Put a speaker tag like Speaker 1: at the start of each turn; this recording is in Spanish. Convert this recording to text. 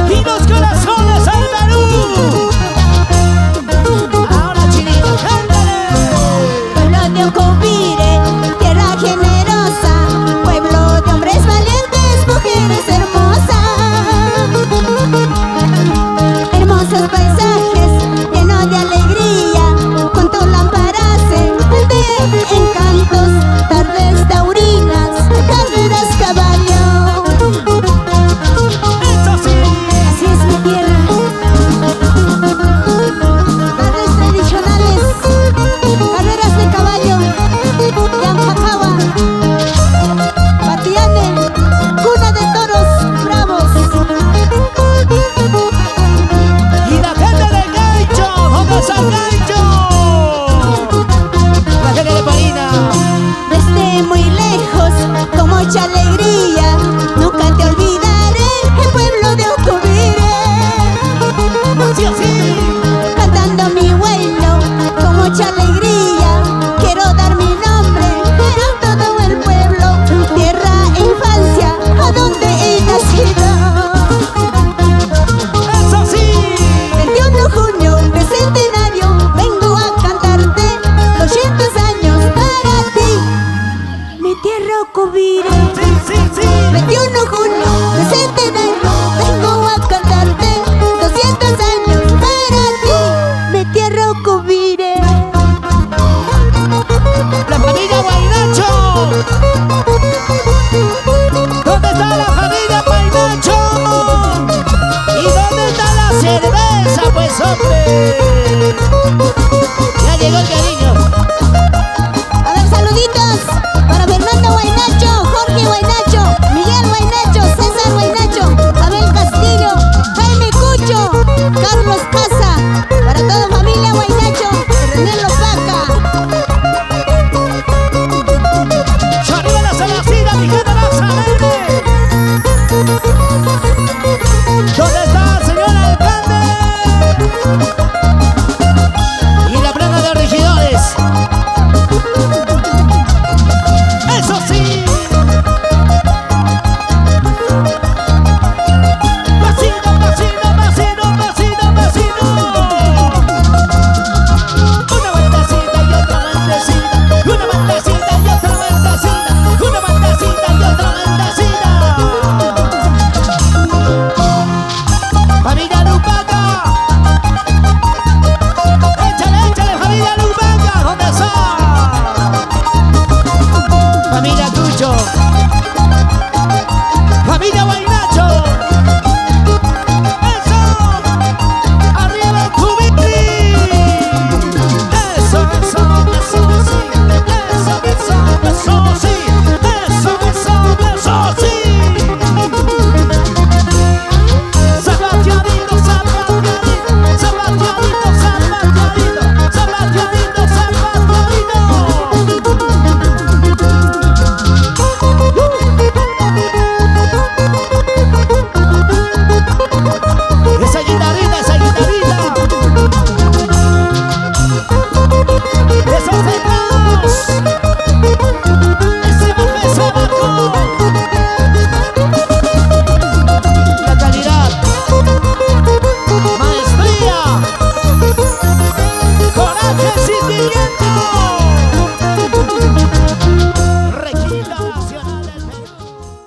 Speaker 1: y los corazones al Perú. Ahora Chinito, cántale.
Speaker 2: Pueblo de Ocubire, tierra generosa, pueblo de hombres valientes, mujeres hermosas. Hermosos paisajes, llenos de alegría, con tus lámparas de encantos, tardes taurinas, carreras caballo.
Speaker 1: Eso sí.
Speaker 2: Así es mi tierra. Tardes tradicionales, carreras de caballo, de Ancajawa, Batiane, cuna de toros bravos.
Speaker 1: Y la gente del Gaicho, ¡Jogas al Gaicho! La gente de Parina.
Speaker 2: Desde muy lejos, con mucha alegría, nunca te olvidaré, el pueblo de Ocubire.
Speaker 1: Sí, así.
Speaker 2: Cantando mi vuelo, con mucha alegría, quiero dar mi nombre a todo el pueblo, tierra e infancia, a donde he nacido.
Speaker 1: Eso sí.
Speaker 2: 21 de junio, de centenario, vengo a cantarte 200 años para ti, mi tierra Ocubire.
Speaker 1: Sí, sí, sí.
Speaker 2: 21 de junio, de centenario, vengo a cantarte 200 años para ti, mi tierra Ocubire.
Speaker 1: La familia Guaynacho. ¿Dónde está la familia Guaynacho? ¿Y dónde está la cerveza, pues, hombre? Ya llegó el cariño.
Speaker 2: A ver, saluditos para Fernando Guaynacho, Jorge Guaynacho, Miguel Guaynacho, César Guaynacho, Abel Castillo, Jaime Cucho, Carlos Casa, para toda familia Guaynacho, René Lopaca.
Speaker 1: ¡Arriba la salacina, mi gente más alegre! ¿Dónde está, señor alcalde? Y la plana de regidores. ¡Eso sí! ¡Vecino, vecino, vecino, vecino, vecino! Una vueltecita y otra vueltecita, una vueltecita y otra vueltecita, una vueltecita y otra vueltecita. Familia